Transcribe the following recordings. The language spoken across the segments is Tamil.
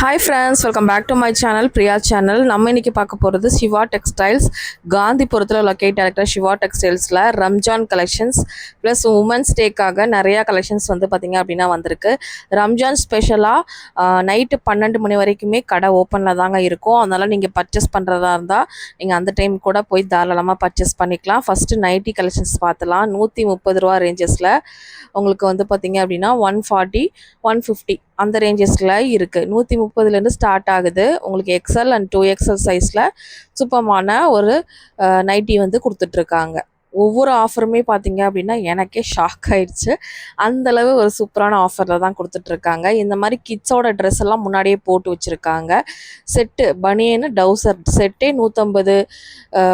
Hi friends, welcome back to my channel Priya channel. நம்ம இன்றைக்கி பார்க்க போகிறது சிவா டெக்ஸ்டைல்ஸ். காந்திபுரத்தில் லொக்கேட் இருக்கிற சிவா டெக்ஸ்டைல்ஸில் ரம்ஜான் கலெக்ஷன்ஸ் ப்ளஸ் உமன்ஸ் டேக்காக நிறையா கலெக்ஷன்ஸ் வந்து பார்த்திங்க அப்படின்னா வந்திருக்கு. ரம்ஜான் ஸ்பெஷலாக நைட்டு 12 மணி வரைக்குமே கடை ஓப்பனில் தாங்க இருக்கும். அதனால் நீங்கள் பர்ச்சேஸ் பண்ணுறதா இருந்தால் நீங்கள் அந்த டைம் கூட போய் தாராளமாக பர்ச்சேஸ் பண்ணிக்கலாம். ஃபஸ்ட்டு நைட்டி கலெக்ஷன்ஸ் பார்த்துலாம். 130 ரூபா ரேஞ்சஸில் உங்களுக்கு வந்து பார்த்திங்க அப்படின்னா 140 150 அந்த ரேஞ்சஸில் இருக்குது. 130லேருந்து ஸ்டார்ட் ஆகுது. உங்களுக்கு எக்ஸ்எல் அண்ட் 2XL சைஸில் சூப்பர்மான ஒரு நைட்டி வந்து கொடுத்துட்ருக்காங்க. ஒவ்வொரு ஆஃபருமே பார்த்தீங்க அப்படின்னா எனக்கே ஷாக் ஆயிடுச்சு. அந்தளவு ஒரு சூப்பரான ஆஃபரில் தான் கொடுத்துட்ருக்காங்க. இந்த மாதிரி கிட்ஸோட ட்ரெஸ் எல்லாம் முன்னாடியே போட்டு வச்சுருக்காங்க. செட்டு பனியனு டவுசர் செட்டே 150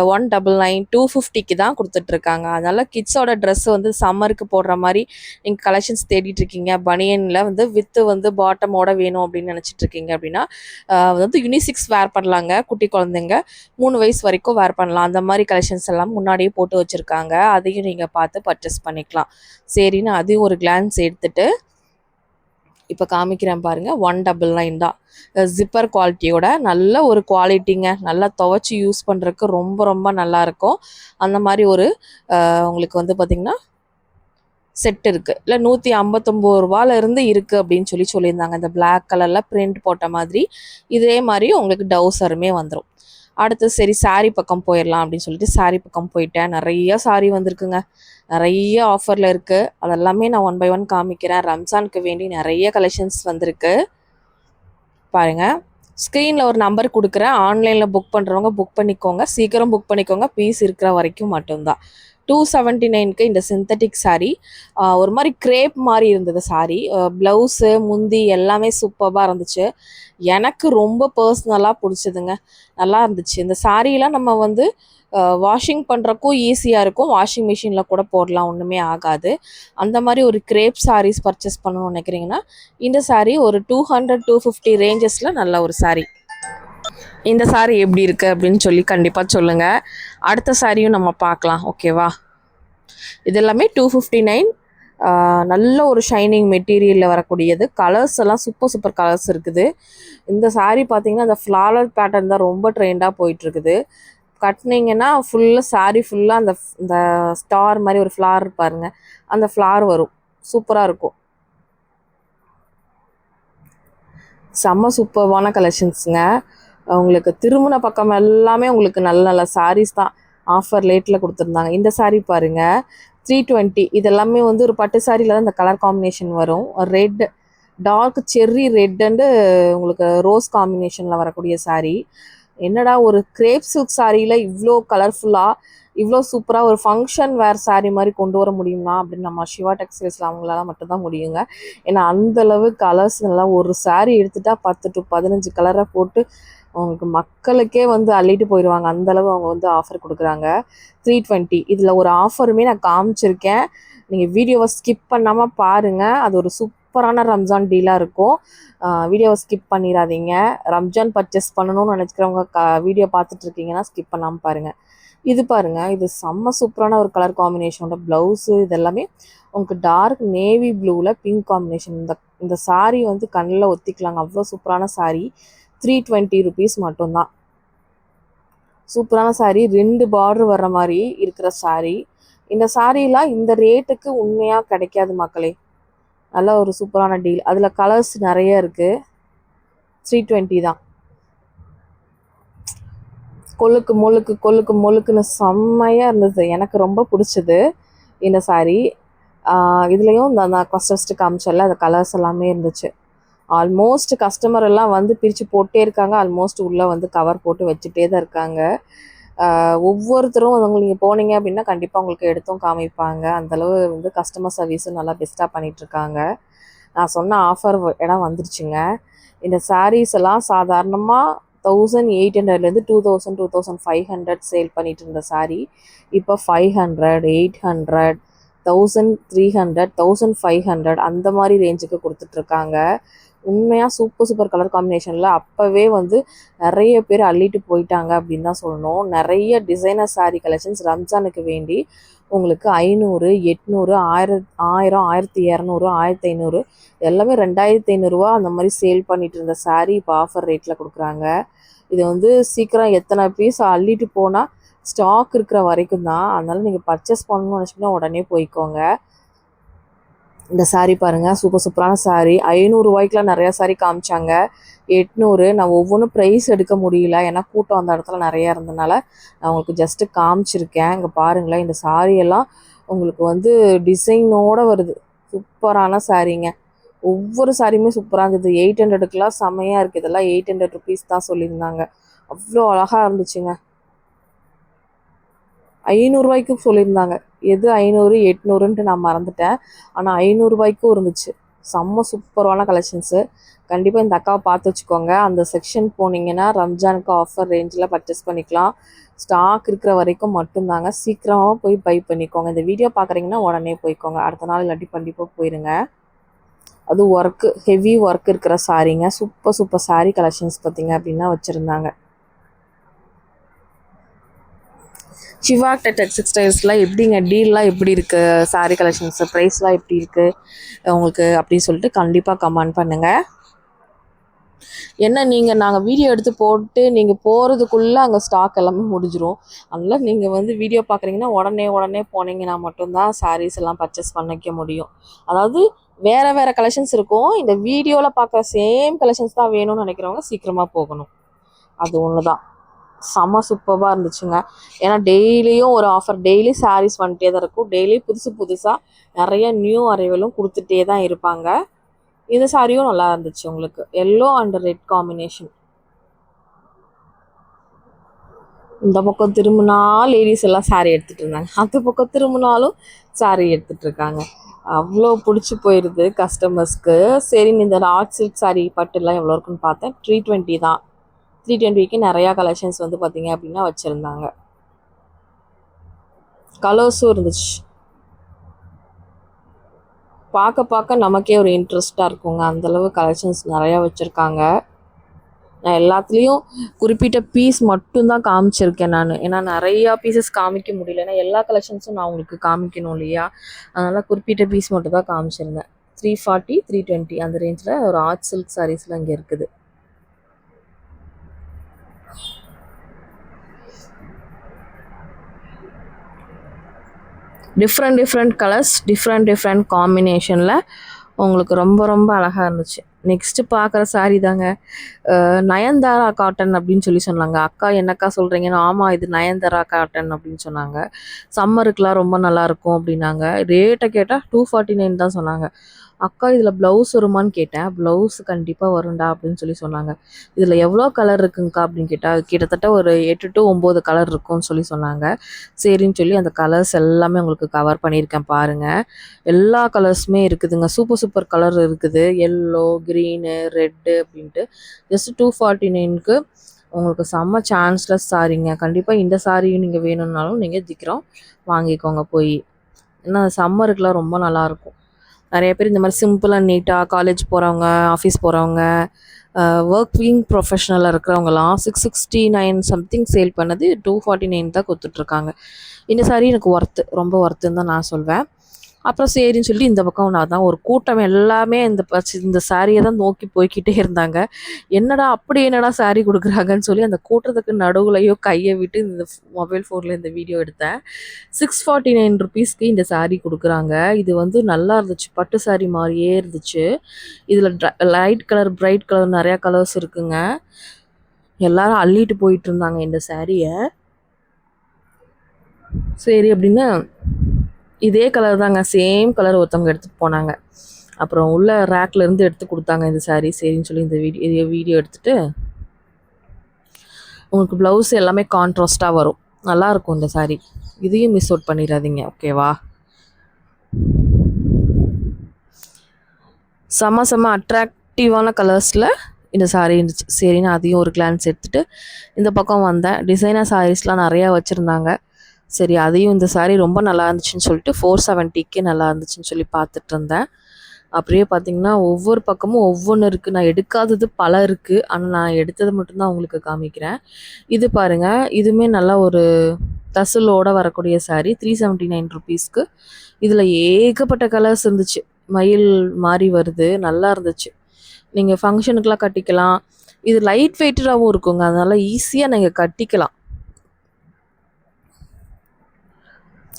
199 250க்கு தான் கொடுத்துட்ருக்காங்க. அதனால் கிட்ஸோட ட்ரெஸ்ஸு வந்து சம்மருக்கு போடுற மாதிரி நீங்கள் கலெக்ஷன்ஸ் தேடிட்டுருக்கீங்க, பனியனில் வந்து வித்து வந்து பாட்டமோட வேணும் அப்படின்னு நினச்சிட்ருக்கீங்க அப்படின்னா வந்து யூனிசிக்ஸ் வேர் பண்ணலாங்க. குட்டி குழந்தைங்க 3 வயசு வரைக்கும் வேர் பண்ணலாம். அந்த மாதிரி கலெக்ஷன்ஸ் எல்லாம் முன்னாடியே போட்டு வச்சுருக்காங்க. அதையும் நீங்கள் பார்த்து பர்ச்சேஸ் பண்ணிக்கலாம். சரின்னு அதையும் ஒரு கிளான்ஸ் எடுத்துட்டு இப்போ காமிக்கிறேன் பாருங்கள். 199 தான். ஜிப்பர் குவாலிட்டியோட நல்ல ஒரு குவாலிட்டிங்க. நல்லா துவைச்சி யூஸ் பண்ணுறதுக்கு ரொம்ப ரொம்ப நல்லாயிருக்கும். அந்த மாதிரி ஒரு உங்களுக்கு வந்து பார்த்திங்கன்னா செட் இருக்குது. இல்லை 159 ரூபாயிலிருந்து இருக்குது அப்படின்னு சொல்லியிருந்தாங்க. இந்த பிளாக் கலரில் பிரிண்ட் போட்ட மாதிரி இதே மாதிரி உங்களுக்கு டவுசருமே வந்துடும். அடுத்து சரி சாரீ பக்கம் போயிடலாம் அப்படின்னு சொல்லிட்டு சாரீ பக்கம் போயிட்டேன். நிறைய சாரீ வந்திருக்குங்க. நிறைய ஆஃபரில் இருக்குது. அதெல்லாமே நான் 1 by 1 காமிக்கிறேன். ரம்ஜானுக்கு வேண்டி நிறைய கலெக்ஷன்ஸ் வந்திருக்கு பாருங்கள். ஸ்க்ரீனில் ஒரு நம்பர் கொடுக்குறேன். ஆன்லைனில் புக் பண்ணுறவங்க புக் பண்ணிக்கோங்க. சீக்கிரம் புக் பண்ணிக்கோங்க. பீஸ் இருக்கிற வரைக்கும் மட்டும்தான். 279க்கு இந்த சிந்தட்டிக் சாரீ ஒரு மாதிரி கிரேப் மாதிரி இருந்தது. சாரீ ப்ளவுஸு முந்தி எல்லாமே சூப்பராக இருந்துச்சு. எனக்கு ரொம்ப பர்சனலாக பிடிச்சதுங்க. நல்லா இருந்துச்சு. இந்த சாரீலாம் நம்ம வந்து வாஷிங் பண்ணுறக்கும் ஈஸியாக இருக்கும். வாஷிங் மிஷினில் கூட போடலாம், ஒன்றுமே ஆகாது. அந்த மாதிரி ஒரு கிரேப் சாரீஸ் பர்ச்சேஸ் பண்ணணும்னு நினைக்கிறீங்கன்னா இந்த சாரீ ஒரு 200 250 ரேஞ்சஸில் நல்ல ஒரு சாரீ. இந்த சாரீ எப்படி இருக்குது அப்படின்னு சொல்லி கண்டிப்பாக சொல்லுங்கள். அடுத்த சாரியும் நம்ம பார்க்கலாம், ஓகேவா? இது எல்லாமே 259. நல்ல ஒரு ஷைனிங் மெட்டீரியலில் வரக்கூடியது. கலர்ஸ் எல்லாம் சூப்பர் கலர்ஸ் இருக்குது. இந்த சாரீ பார்த்திங்கன்னா அந்த ஃப்ளாரல் பேட்டர்ன் தான் ரொம்ப ட்ரெண்டாக போயிட்டுருக்குது. கட்டினீங்கன்னா ஃபுல்லாக சாரீ ஃபுல்லாக இந்த ஸ்டார் மாதிரி ஒரு ஃப்ளார் பாருங்க, அந்த ஃப்ளார் வரும். சூப்பராக இருக்கும். செம்ம சூப்பர்வான கலெக்ஷன்ஸுங்க. உங்களுக்கு திருமண பக்கம் எல்லாமே உங்களுக்கு நல்ல நல்ல சாரீஸ் தான் ஆஃபர் ரேட்டில் கொடுத்துருந்தாங்க. இந்த சாரீ பாருங்கள் 320. இதெல்லாமே வந்து ஒரு பட்டு சாரியில் தான் இந்த கலர் காம்பினேஷன் வரும். Red dark cherry red and உங்களுக்கு ரோஸ் காம்பினேஷனில் வரக்கூடிய சாரீ. என்னடா ஒரு கிரேப் சில்க் சாரியில் இவ்வளோ கலர்ஃபுல்லாக இவ்வளோ சூப்பராக ஒரு ஃபங்க்ஷன் வேர் சாரீ மாதிரி கொண்டு வர முடியுமா அப்படின்னு நம்ம சிவா டெக்ஸ்டைல்ஸில் அவங்களால மட்டும்தான் முடியுங்க. ஏன்னா அந்தளவு கலர்ஸ் எல்லாம் ஒரு சாரீ எடுத்துகிட்டா 10 to 15 கலரை போட்டு அவங்களுக்கு மக்களுக்கே வந்து அள்ளிட்டு போயிடுவாங்க. அந்தளவு அவங்க வந்து ஆஃபர் கொடுக்குறாங்க. 320. இதில் ஒரு ஆஃபருமே நான் காமிச்சிருக்கேன். நீங்கள் வீடியோவை ஸ்கிப் பண்ணாமல் பாருங்கள். அது ஒரு சூப்பரான ரம்ஜான் டீலாக இருக்கும். வீடியோவை ஸ்கிப் பண்ணிடாதீங்க. ரம்ஜான் பர்ச்சேஸ் பண்ணணும்னு நினச்சிக்கிறவங்க வீடியோ பார்த்துட்ருக்கீங்கன்னா ஸ்கிப் பண்ணாமல் பாருங்கள். இது பாருங்கள், இது செம்ம சூப்பரான ஒரு கலர் காம்பினேஷனோட ப்ளவுஸு. இதெல்லாமே உங்களுக்கு டார்க் நேவி ப்ளூவில் பிங்க் காம்பினேஷன். இந்த சாரீ வந்து கண்ணில் ஒத்திக்கலாங்க. அவ்வளோ சூப்பரான சாரீ. 320 rupees மட்டும்தான். சூப்பரான சாரீ. 2 பார்டர் வர்ற மாதிரி இருக்கிற சாரீ. இந்த சாரீலாம் இந்த ரேட்டுக்கு உண்மையாக கிடைக்காது மக்களே. நல்ல ஒரு சூப்பரான டீல். அதில் கலர்ஸ் நிறைய இருக்குது. 320 தான். கொழுக்கு மொழுக்குன்னு செம்மையாக இருந்தது. எனக்கு ரொம்ப பிடிச்சது இந்த சாரீ. இதுலேயும் நான் ஃபஸ்ட்டு காமிச்சல அந்த கலர்ஸ் எல்லாமே இருந்துச்சு. ஆல்மோஸ்ட் கஸ்டமர் எல்லாம் வந்து பிரித்து போட்டே இருக்காங்க. ஆல்மோஸ்ட் உள்ளே வந்து கவர் போட்டு வச்சுட்டே தான் இருக்காங்க. ஒவ்வொருத்தரும் வந்து நீங்கள் போனீங்க அப்படின்னா கண்டிப்பாக உங்களுக்கு எடுத்தும் காமிப்பாங்க. அந்தளவு வந்து கஸ்டமர் சர்வீஸும் நல்லா பெஸ்ட்டாக பண்ணிகிட்ருக்காங்க. நான் சொன்ன ஆஃபர் இடம் வந்துருச்சுங்க. இந்த சாரீஸ் எல்லாம் சாதாரணமாக 1800லேருந்து 2000 2500 சேல் பண்ணிகிட்டு இருந்த சாரீ இப்போ 500 800 1300 1500 அந்த மாதிரி ரேஞ்சுக்கு கொடுத்துட்ருக்காங்க. உண்மையாக சூப்பர் கலர் காம்பினேஷனில் அப்போவே வந்து நிறைய பேர் அள்ளிட்டு போயிட்டாங்க அப்படின்னு தான் சொல்லணும். நிறைய டிசைனர் சாரீ கலெக்ஷன்ஸ் ரம்ஜானுக்கு வேண்டி உங்களுக்கு 500, 800, 1000, 1200, 1500 எல்லாமே 2500 அந்த மாதிரி சேல் பண்ணிட்டு இருந்த சாரீ இப்போ ஆஃபர் ரேட்டில் கொடுக்குறாங்க. இது வந்து சீக்கிரம் எத்தனை பீஸ் அள்ளிட்டு போனால் ஸ்டாக் இருக்கிற வரைக்கும் தான். அதனால் நீங்கள் பர்ச்சேஸ் பண்ணணும்னு நினச்சிங்கன்னா உடனே போய்க்கோங்க. இந்த சாரீ பாருங்கள், சூப்பரான சாரீ. 500 நிறையா சாரீ காமிச்சாங்க. 800 நான் ஒவ்வொன்றும் ப்ரைஸ் எடுக்க முடியல, ஏன்னா கூட்டம் அந்த இடத்துல நிறையா இருந்ததுனால நான் உங்களுக்கு ஜஸ்ட்டு காமிச்சிருக்கேன். இங்கே பாருங்களேன், இந்த சாரியெல்லாம் உங்களுக்கு வந்து டிசைனோடு வருது. சூப்பரான சாரீங்க. ஒவ்வொரு சாரியுமே சூப்பராக இருந்தது. 800க்குலாம் செம்மையாக இருக்குது. இதெல்லாம் 800 ருபீஸ் தான் சொல்லியிருந்தாங்க. அவ்வளோ அழகாக இருந்துச்சுங்க. 500 சொல்லியிருந்தாங்க. எது 500, 800ன்ட்டு நான் மறந்துட்டேன். ஆனால் 500 இருந்துச்சு. செம்ம சூப்பரான கலெக்ஷன்ஸு. கண்டிப்பாக இந்த அக்காவை பார்த்து வச்சுக்கோங்க. அந்த செக்ஷன் போனீங்கன்னா ரம்ஜானுக்கு ஆஃபர் ரேஞ்சில் பர்ச்சேஸ் பண்ணிக்கலாம். ஸ்டாக் இருக்கிற வரைக்கும் மட்டும்தாங்க. சீக்கிரமாக போய் பை பண்ணிக்கோங்க. இந்த வீடியோ பார்க்குறீங்கன்னா உடனே போய்க்கோங்க. அடுத்த நாள் இல்லாட்டி கண்டிப்பாக போயிடுங்க. அது ஒர்க்கு, ஹெவி ஒர்க் இருக்கிற சாரீங்க. சூப்பர் சாரீ கலெக்ஷன்ஸ் பார்த்தீங்க அப்படின்னா வச்சுருந்தாங்க. சிவா டெக்ஸ்டைல்ஸ்லாம் எப்படிங்க, டீல்லாம் எப்படி இருக்குது, சாரீ கலெக்ஷன்ஸ் ப்ரைஸ்லாம் எப்படி இருக்குது உங்களுக்கு அப்படின்னு சொல்லிட்டு கண்டிப்பாக கமெண்ட் பண்ணுங்கள். என்ன நாங்கள் வீடியோ எடுத்து போட்டு நீங்கள் போகிறதுக்குள்ளே அங்கே ஸ்டாக் எல்லாமே முடிஞ்சிடும். அதனால் நீங்கள் வந்து வீடியோ பார்க்குறீங்கன்னா உடனே போனீங்கன்னா மட்டும்தான் சாரீஸ் எல்லாம் பர்ச்சேஸ் பண்ணிக்க முடியும். அதாவது வேறு கலெக்ஷன்ஸ் இருக்கும். இந்த வீடியோவில் பார்க்குற சேம் கலெக்ஷன்ஸ் தான் வேணும்னு நினைக்கிறவங்க சீக்கிரமாக போகணும். அது ஒன்று தான். செம்ம சூப்பராக இருந்துச்சுங்க. ஏன்னா டெய்லியும் ஒரு ஆஃபர், டெய்லி சாரீஸ் வந்துட்டே தான் இருக்கும். டெய்லி புதுசாக நிறைய நியூ அரைவலும் கொடுத்துட்டே தான் இருப்பாங்க. இந்த சாரியும் நல்லா இருந்துச்சு. உங்களுக்கு எல்லோ அண்ட் ரெட் காம்பினேஷன். இந்த பக்கம் திரும்பினா லேடிஸ் எல்லாம் சாரீ எடுத்துகிட்டு இருந்தாங்க, அந்த பக்கம் திரும்பினாலும் சாரீ எடுத்துகிட்டு இருக்காங்க. அவ்வளோ பிடிச்சி போயிடுது கஸ்டமர்ஸ்க்கு. சரி, இந்த ஆர்ட் சில்க் சாரீ பட்டுலாம் எவ்வளோ இருக்குன்னு பார்த்தேன். 320 தான். 320க்கு நிறையா கலெக்ஷன்ஸ் வந்து பார்த்தீங்க அப்படின்னா வச்சுருந்தாங்க. கலர்ஸும் இருந்துச்சு. பார்க்க நமக்கே ஒரு இன்ட்ரெஸ்ட்டாக இருக்குங்க. அந்தளவு கலெக்ஷன்ஸ் நிறையா வச்சுருக்காங்க. நான் எல்லாத்துலேயும் குறிப்பிட்ட பீஸ் மட்டும்தான் காமிச்சிருக்கேன் நான். ஏன்னா நிறையா பீசஸ் காமிக்க முடியல. ஏன்னா எல்லா கலெக்ஷன்ஸும் நான் உங்களுக்கு காமிக்கணும் இல்லையா. அதனால் குறிப்பிட்ட பீஸ் மட்டும் தான் காமிச்சிருந்தேன். 340, 320 அந்த ரேஞ்சில் ஒரு ஆர்ட் சில்க் சாரீஸ்லாம் இங்கே இருக்குது. டிஃப்ரெண்ட் கலர்ஸ், டிஃப்ரெண்ட் காம்பினேஷனில் உங்களுக்கு ரொம்ப அழகாக இருந்துச்சு. நெக்ஸ்ட்டு பார்க்குற சாரீ தாங்க. நயன்தாரா காட்டன் அப்படின்னு சொன்னாங்க. அக்கா என்னக்கா சொல்கிறீங்கன்னா, ஆமாம் இது நயன்தாரா காட்டன் அப்படின்னு சொன்னாங்க. சம்மருக்குலாம் ரொம்ப நல்லாயிருக்கும் அப்படின்னாங்க. ரேட்டை கேட்டால் 249 தான் சொன்னாங்க. அக்கா இதில் ப்ளவுஸ் வருமானு கேட்டேன். ப்ளவுஸ் கண்டிப்பாக வரும்டா அப்படின்னு சொன்னாங்க. இதில் எவ்வளோ கலர் இருக்குங்கக்கா அப்படின்னு கேட்டால் கிட்டத்தட்ட ஒரு 8 to 9 கலர் இருக்கும்னு சொன்னாங்க. சரின்னு சொல்லி அந்த கலர்ஸ் எல்லாமே உங்களுக்கு கவர் பண்ணியிருக்கேன் பாருங்கள். எல்லா கலர்ஸுமே இருக்குதுங்க. சூப்பர் கலர் இருக்குது. எல்லோ, க்ரீனு, ரெட்டு அப்படின்ட்டு. ஜஸ்ட் 249க்கு உங்களுக்கு செம்ம சான்ஸ்லெஸ் சாரீங்க. கண்டிப்பாக இந்த சாரியும் நீங்கள் வேணும்னாலும் நீங்கள் சீக்கிரம் வாங்கிக்கோங்க போய். ஏன்னா சம்மருக்குலாம் ரொம்ப நல்லாயிருக்கும். நிறைய பேர் இந்த மாதிரி சிம்பிளாக நீட்டாக காலேஜ் போகிறவங்க, ஆஃபீஸ் போகிறவங்க, ஒர்க்கிங் ப்ரொஃபஷ்னலாக இருக்கிறவங்களாம் 669 சம்திங் சேல் பண்ணது 249 தான் கொடுத்துட்ருக்காங்க. இந்த சாரி எனக்கு ரொம்ப ஒர்த்துன்னு தான் நான் சொல்வேன். அப்புறம் சரின்னு சொல்லி இந்த பக்கம் நான் தான் ஒரு கூட்டம் எல்லாமே இந்த சாரியை தான் நோக்கி போய்கிட்டே இருந்தாங்க. என்னடா சாரி கொடுக்குறாங்கன்னு சொல்லி அந்த கூட்டத்துக்கு நடுவுலையோ கையை விட்டு இந்த மொபைல் ஃபோனில் இந்த வீடியோ எடுத்தேன். 649 ருபீஸ்க்கு இந்த சாரீ கொடுக்குறாங்க. இது வந்து நல்லா இருந்துச்சு. பட்டு சாரீ மாதிரியே இருந்துச்சு. இதில் லைட் கலர், பிரைட் கலர் நிறையா கலர்ஸ் இருக்குங்க. எல்லாரும் அள்ளிட்டு போயிட்டு இருந்தாங்க இந்த சாரியை. சரி அப்படின்னு இதே கலர் தாங்க, சேம் கலர் ஒருத்தவங்க எடுத்துகிட்டு போனாங்க. அப்புறம் உள்ள ரேக்லேருந்து எடுத்து கொடுத்தாங்க இந்த சாரீ. சரின்னு சொல்லி இந்த வீடியோ எடுத்துகிட்டு உங்களுக்கு ப்ளவுஸ் எல்லாமே கான்ட்ராஸ்ட்டாக வரும். நல்லாயிருக்கும் இந்த சாரீ. இதையும் மிஸ் அவுட் பண்ணிடாதீங்க, ஓகேவா. செம்ம அட்ராக்டிவான கலர்ஸில் இந்த சாரீ இருந்துச்சு. சரின்னு அதையும் ஒரு கிளான்ஸ் எடுத்துகிட்டு இந்த பக்கம் வந்தேன். டிசைனர் சாரீஸ்லாம் நிறையா வச்சுருந்தாங்க. சரி, அதையும் இந்த சாரீ ரொம்ப நல்லா இருந்துச்சுன்னு சொல்லிட்டு 470க்கு நல்லா இருந்துச்சுன்னு சொல்லி பார்த்துட்டு இருந்தேன். அப்படியே பார்த்தீங்கன்னா ஒவ்வொரு பக்கமும் ஒவ்வொன்று இருக்குது. நான் எடுக்காதது பல இருக்குது. ஆனால் நான் எடுத்தது மட்டும்தான் உங்களுக்கு காமிக்கிறேன். இது பாருங்கள், இதுவுமே நல்லா ஒரு தசலோட வரக்கூடிய saree 379 ருபீஸ்க்கு. இதில் ஏகப்பட்ட கலர்ஸ் இருந்துச்சு. மயில் மாறி வருது, நல்லா இருந்துச்சு. நீங்கள் ஃபங்க்ஷனுக்குலாம் கட்டிக்கலாம். இது லைட் வெயிட்டடாகவும் இருக்குங்க, அதனால் ஈஸியாக நீங்கள் கட்டிக்கலாம்,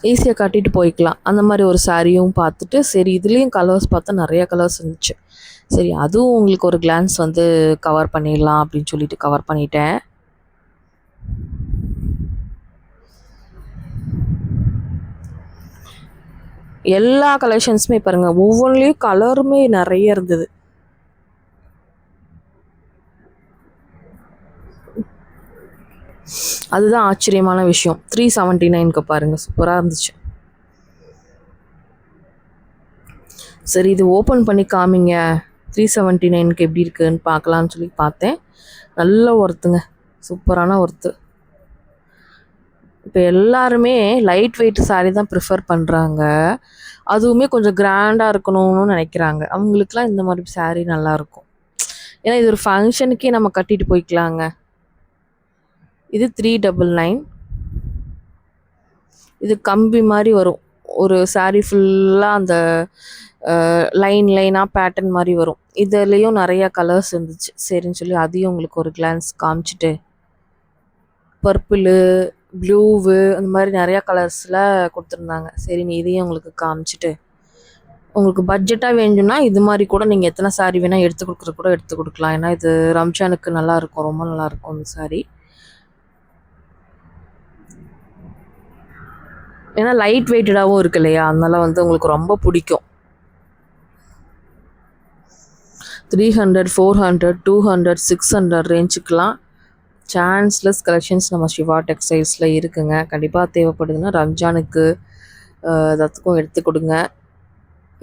ஈஸியாக கட்டிட்டு போய்க்கலாம். அந்த மாதிரி ஒரு சாரியும் பார்த்துட்டு, சரி இதுலேயும் கலர்ஸ் பார்த்தா நிறைய கலர்ஸ் இருந்துச்சு. சரி அதுவும் உங்களுக்கு ஒரு கிளான்ஸ் வந்து கவர் பண்ணிடலாம் அப்படின்னு சொல்லிட்டு கவர் பண்ணிட்டேன். எல்லா கலெக்ஷன்ஸுமே பாருங்கள், ஒவ்வொன்றிலையும் கலருமே நிறைய இருந்தது. அதுதான் ஆச்சரியமான விஷயம். 379க்கு பாருங்கள், சூப்பராக இருந்துச்சு. சரி இது ஓப்பன் பண்ணி காமிங்க, 379க்கு எப்படி இருக்குன்னு பார்க்கலான்னு சொல்லி பார்த்தேன். நல்ல ஒர்த்துங்க, சூப்பரான ஒர்த்து. இப்போ எல்லாருமே லைட் வெயிட் சாரீ தான் ப்ரிஃபர் பண்ணுறாங்க. அதுவுமே கொஞ்சம் கிராண்டாக இருக்கணும்னு நினைக்கிறாங்க. அவங்களுக்குலாம் இந்த மாதிரி சாரீ நல்லாயிருக்கும். ஏன்னா இது ஒரு ஃபங்க்ஷனுக்கே நம்ம கட்டிட்டு போய்க்கலாங்க. இது 399. இது கம்பி மாதிரி வரும். ஒரு சாரீ ஃபுல்லாக அந்த லைனாக பேட்டர்ன் மாதிரி வரும். இதுலேயும் நிறையா கலர்ஸ் இருந்துச்சு. சரின்னு சொல்லி அதையும் உங்களுக்கு ஒரு கிளான்ஸ் காமிச்சிட்டு, பர்பிளு, ப்ளூவு, அந்த மாதிரி நிறையா கலர்ஸில் கொடுத்துருந்தாங்க. சரின்னு இதையும் உங்களுக்கு காமிச்சிட்டு, உங்களுக்கு பட்ஜெட்டாக வேணும்னா இது மாதிரி கூட நீங்கள் எத்தனை சாரீ வேணால் எடுத்து கொடுக்குறது கூட எடுத்து கொடுக்கலாம். ஏன்னா இது ரம்ஜானுக்கு நல்லாயிருக்கும், ரொம்ப நல்லாயிருக்கும் இந்த சாரீ. ஏன்னா லைட் வெயிட்டடாகவும் இருக்கு இல்லையா, அதனால வந்து உங்களுக்கு ரொம்ப பிடிக்கும். 300, 400, 200, 600 ரேஞ்சுக்கெலாம் சான்ஸ்லெஸ் கலெக்ஷன்ஸ் நம்ம சிவா டெக்ஸ்டைல்ஸில் இருக்குங்க. கண்டிப்பாக தேவைப்படுதுன்னா ரம்ஜானுக்கு எல்லாத்துக்கும் எடுத்து கொடுங்க,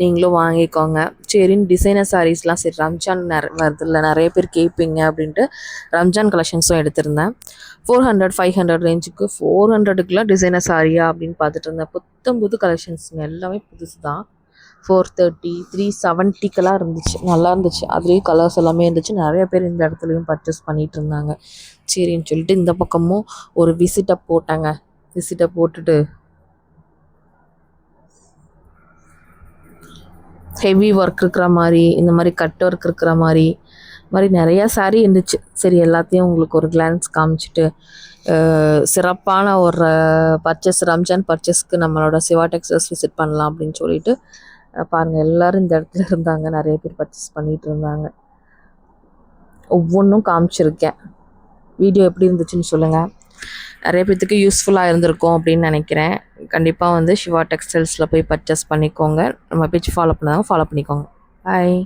நீங்களும் வாங்கிக்கோங்க. சரின்னு டிசைனர் சாரீஸ்லாம் சரி ரம்ஜான் வருதில்ல, நிறைய பேர் கேட்பீங்க அப்படின்ட்டு ரம்ஜான் கலெக்ஷன்ஸும் எடுத்திருந்தேன். 400, 500 ரேஞ்சுக்கு 400க்குலாம் டிசைனர் சாரியா அப்படின்னு பார்த்துட்டு இருந்தேன். புது கலெக்ஷன்ஸுங்க, எல்லாமே புதுசு தான். 430, 370க்கெல்லாம் இருந்துச்சு, நல்லா இருந்துச்சு. அதுலேயும் கலர்ஸ் எல்லாமே இருந்துச்சு. நிறைய பேர் இந்த இடத்துலையும் பர்ச்சேஸ் பண்ணிகிட்டு இருந்தாங்க. சரின்னு சொல்லிட்டு இந்த பக்கமும் ஒரு விசிட்டை போட்டாங்க. விசிட்டை போட்டுட்டு ஹெவி ஒர்க் இருக்கிற மாதிரி, இந்த மாதிரி கட் ஒர்க் இருக்கிற மாதிரி நிறையா சாரீ இருந்துச்சு. சரி எல்லாத்தையும் உங்களுக்கு ஒரு கிளான்ஸ் காமிச்சிட்டு, சிறப்பான ஒரு பர்ச்சேஸ், ரம்ஜான் பர்ச்சேஸ்க்கு நம்மளோட சிவா டெக்ஸ்டைல்ஸ் விசிட் பண்ணலாம் அப்படின்னு சொல்லிட்டு பாருங்கள், எல்லோரும் இந்த இடத்துல இருந்தாங்க. நிறைய பேர் பர்ச்சேஸ் பண்ணிகிட்டு இருந்தாங்க. ஒவ்வொன்றும் காமிச்சிருக்கேன். வீடியோ எப்படி இருந்துச்சுன்னு சொல்லுங்கள். நிறைய பேர்த்துக்கு யூஸ்ஃபுல்லாக இருந்திருக்கும் அப்படின்னு நினைக்கிறேன். கண்டிப்பாக வந்து சிவா டெக்ஸ்டைல்ஸில் போய் பர்ச்சேஸ் பண்ணிக்கோங்க. நம்ம பேஜ் ஃபாலோ பண்ணாங்க, ஃபாலோ பண்ணிக்கோங்க. பாய்.